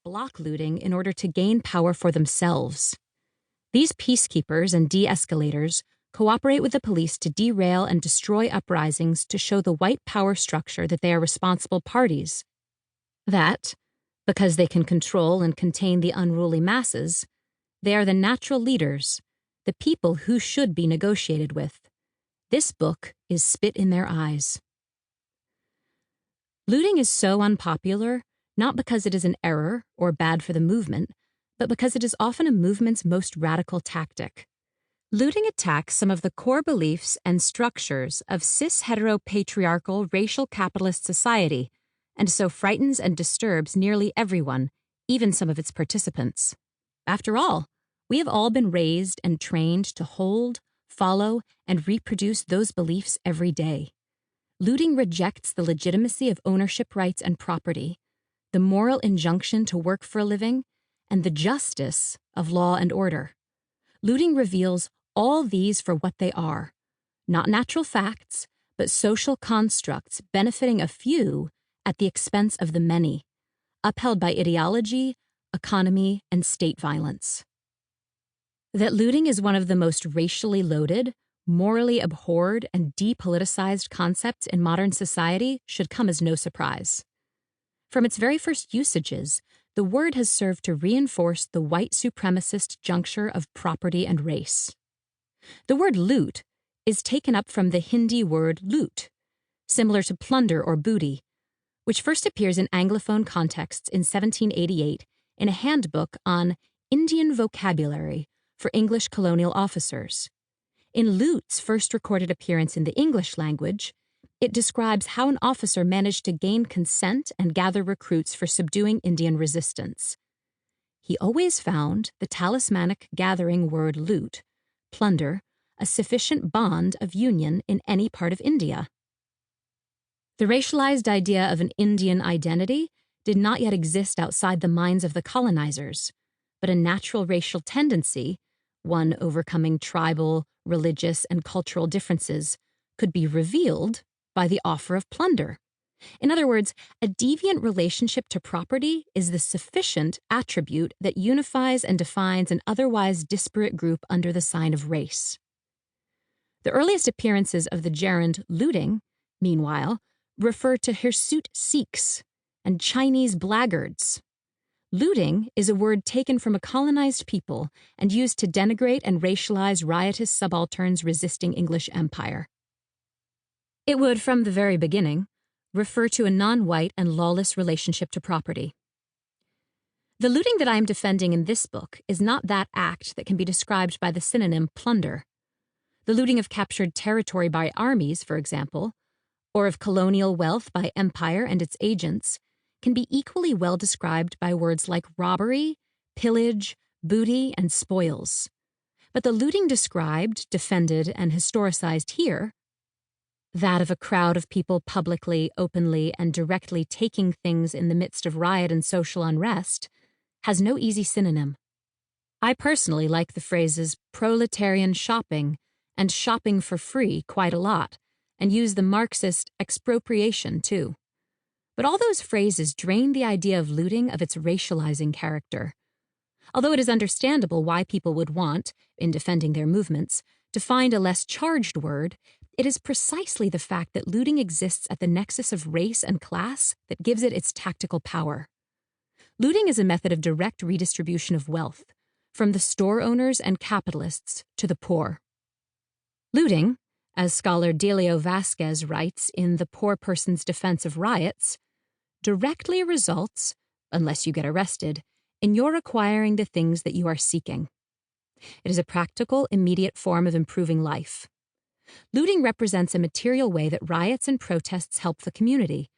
block looting in order to gain power for themselves. These peacekeepers and de-escalators cooperate with the police to derail and destroy uprisings to show the white power structure that they are responsible parties. That, because they can control and contain the unruly masses, they are the natural leaders, the people who should be negotiated with. This book is spit in their eyes. Looting is so unpopular, not because it is an error or bad for the movement, but because it is often a movement's most radical tactic. Looting attacks some of the core beliefs and structures of cis-heteropatriarchal racial capitalist society, and so frightens and disturbs nearly everyone, even some of its participants. After all, we have all been raised and trained to hold, follow, and reproduce those beliefs every day. Looting rejects the legitimacy of ownership rights and property, the moral injunction to work for a living, and the justice of law and order. Looting reveals all these for what they are, not natural facts, but social constructs benefiting a few at the expense of the many, upheld by ideology, economy, and state violence. That looting is one of the most racially loaded, morally abhorred, and depoliticized concepts in modern society should come as no surprise. From its very first usages, the word has served to reinforce the white supremacist juncture of property and race. The word loot is taken up from the Hindi word loot, similar to plunder or booty, which first appears in Anglophone contexts in 1788 in a handbook on Indian vocabulary for English colonial officers. In loot's first recorded appearance in the English language, it describes how an officer managed to gain consent and gather recruits for subduing Indian resistance. He always found the talismanic gathering word loot, plunder, a sufficient bond of union in any part of India. The racialized idea of an Indian identity did not yet exist outside the minds of the colonizers, but a natural racial tendency, one overcoming tribal, religious, and cultural differences, could be revealed by the offer of plunder. In other words, a deviant relationship to property is the sufficient attribute that unifies and defines an otherwise disparate group under the sign of race. The earliest appearances of the gerund looting, meanwhile, refer to hirsute Sikhs and Chinese blackguards. Looting is a word taken from a colonized people and used to denigrate and racialize riotous subalterns resisting English empire. It would, from the very beginning, refer to a non-white and lawless relationship to property. The looting that I am defending in this book is not that act that can be described by the synonym plunder. The looting of captured territory by armies, for example, or of colonial wealth by empire and its agents, can be equally well described by words like robbery, pillage, booty, and spoils. But the looting described, defended, and historicized here, that of a crowd of people publicly, openly, and directly taking things in the midst of riot and social unrest, has no easy synonym. I personally like the phrases proletarian shopping and shopping for free quite a lot, and use the Marxist expropriation too. But all those phrases drain the idea of looting of its racializing character. Although it is understandable why people would want, in defending their movements, to find a less charged word, it is precisely the fact that looting exists at the nexus of race and class that gives it its tactical power. Looting is a method of direct redistribution of wealth, from the store owners and capitalists to the poor. Looting, as scholar Delio Vasquez writes in The Poor Person's Defense of Riots, directly results, unless you get arrested, in your acquiring the things that you are seeking. It is a practical, immediate form of improving life. Looting represents a material way that riots and protests help the community,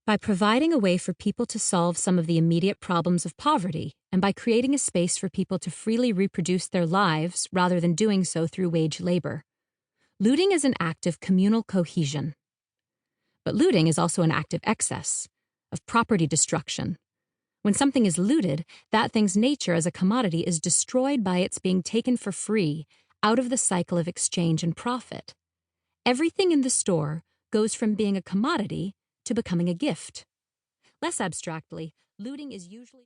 by providing a way for people to solve some of the immediate problems of poverty, and by creating a space for people to freely reproduce their lives rather than doing so through wage labor. Looting is an act of communal cohesion. But looting is also an act of excess, of property destruction. When something is looted, that thing's nature as a commodity is destroyed by its being taken for free, out of the cycle of exchange and profit. Everything in the store goes from being a commodity to becoming a gift. Less abstractly, looting is usually